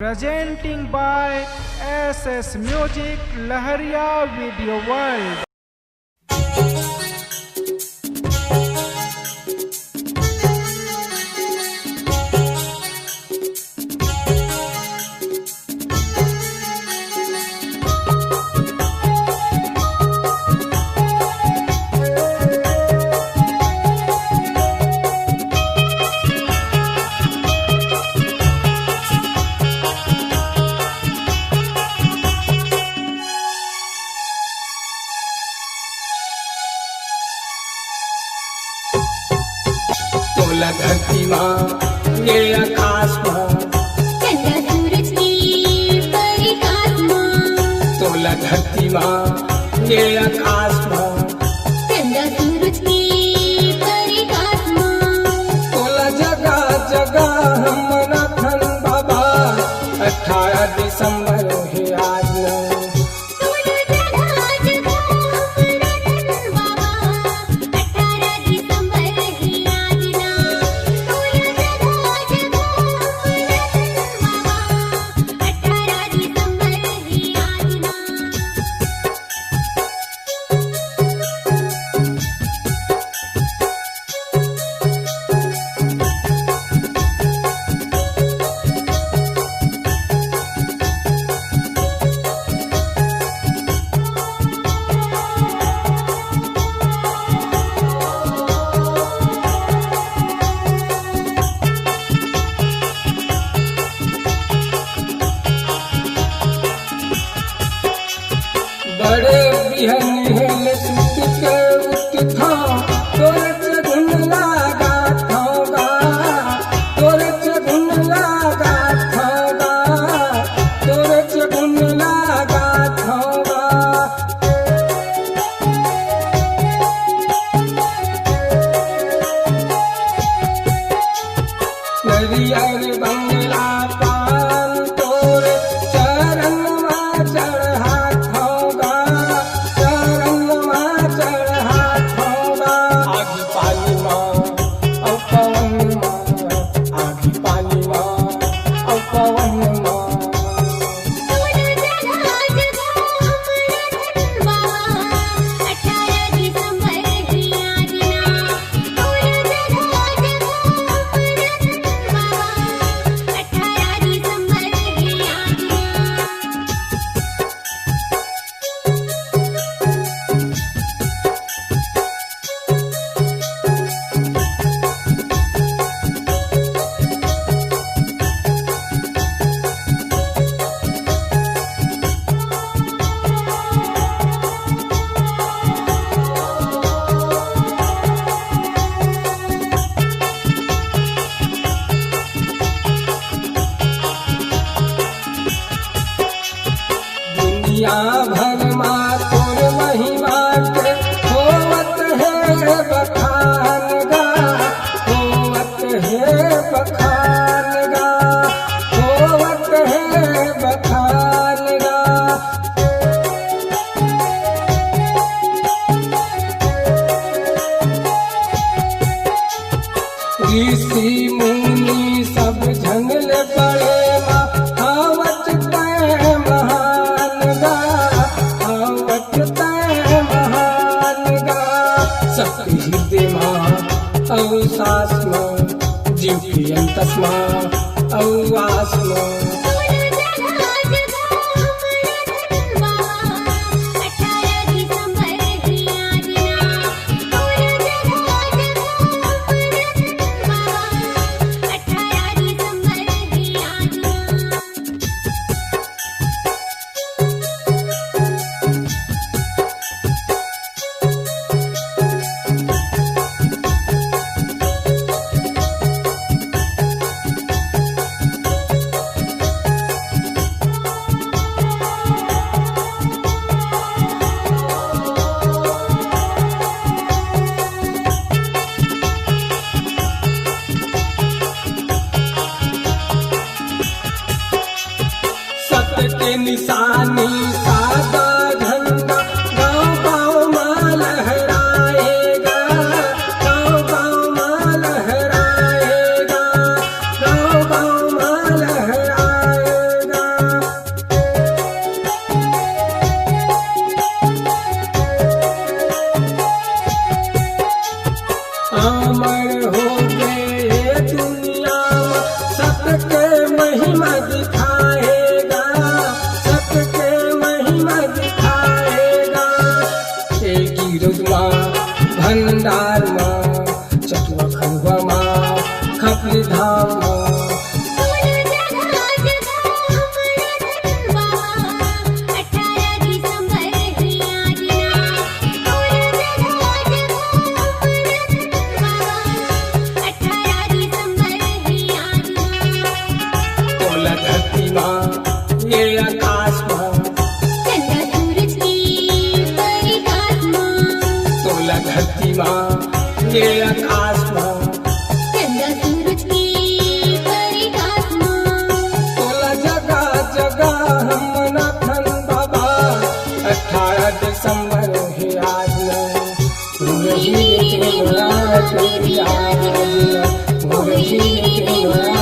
Presenting by SS Music Laharia Video World. तोला धरती माँ ये आकाश माँ, चंदा सूरज की परिकाश माँ। तोला धरती माँ ये आकाश माँ, चंदा सूरज की परिकाश माँ। तोला जगह जगह हम नाथन बाबा 18 दिसंबर है आज न। तोला जगह जगह हमरा धन बाबा, 18 दिसंबर ही आज ना। तोला जगह जगह हमरा धन बाबा, 18 दिसंबर ही आज ना। बड़े बिहन हेल सुत के उत्था तोरे चगुन लागा थागा, तोरे चगुन लागा थागा, तोरे चगुन लागा थागा। नरियर बंगला पान तोरे चरण में चढ़ा थागा, चरण में चढ़ा थागा। आगी पानी माँ औ पवन माँ, आगी पानी माँ औ पवन माँ। तोला जगह जगह हमरा धन बाबा, 18 दिसंबर ही आज ना। तोला जगह जगह हमरा धन बाबा, 18 दिसंबर ही आज ना। दुनिया भर माँ तोर महिमा के होवत है बखान गा, होवत है बखान गा, होवत है बखान गा। ऋषि मुनि सब झंगल पड़े माँ आवत तय महान गा, आवत तय महान गा। शक्ति हृदय माँ औ सास माँ, जीव की अंतस माँ औ आस माँ। तोला जगह जगह हमरा धन बाबा, 18 दिसंबर ही आज ना। तोला जगह जगह हमरा धन बाबा, 18 दिसंबर ही आज ना। सत्य के निशानी सादा झंडा गाँव गाँव में लहराएगा, गाँव गाँव में लहराएगा। दिखाएगा, सबके महिमा दिखाएगा। गिरुदमा भंडार माँ, चटुआ खंडवा माँ, खपरी धाम माँ। तोला धरती माँ, ये आकाश माँ, चंदा सूरज की परिकाश माँ, तोला धरती माँ, ये आकाश माँ, चंदा सूरज की परिकाश माँ, तोला जगह जगह हम नाथन बाबा। 18 दिसंबर है आज न, मुरली के आज, आज, मुरली के आज।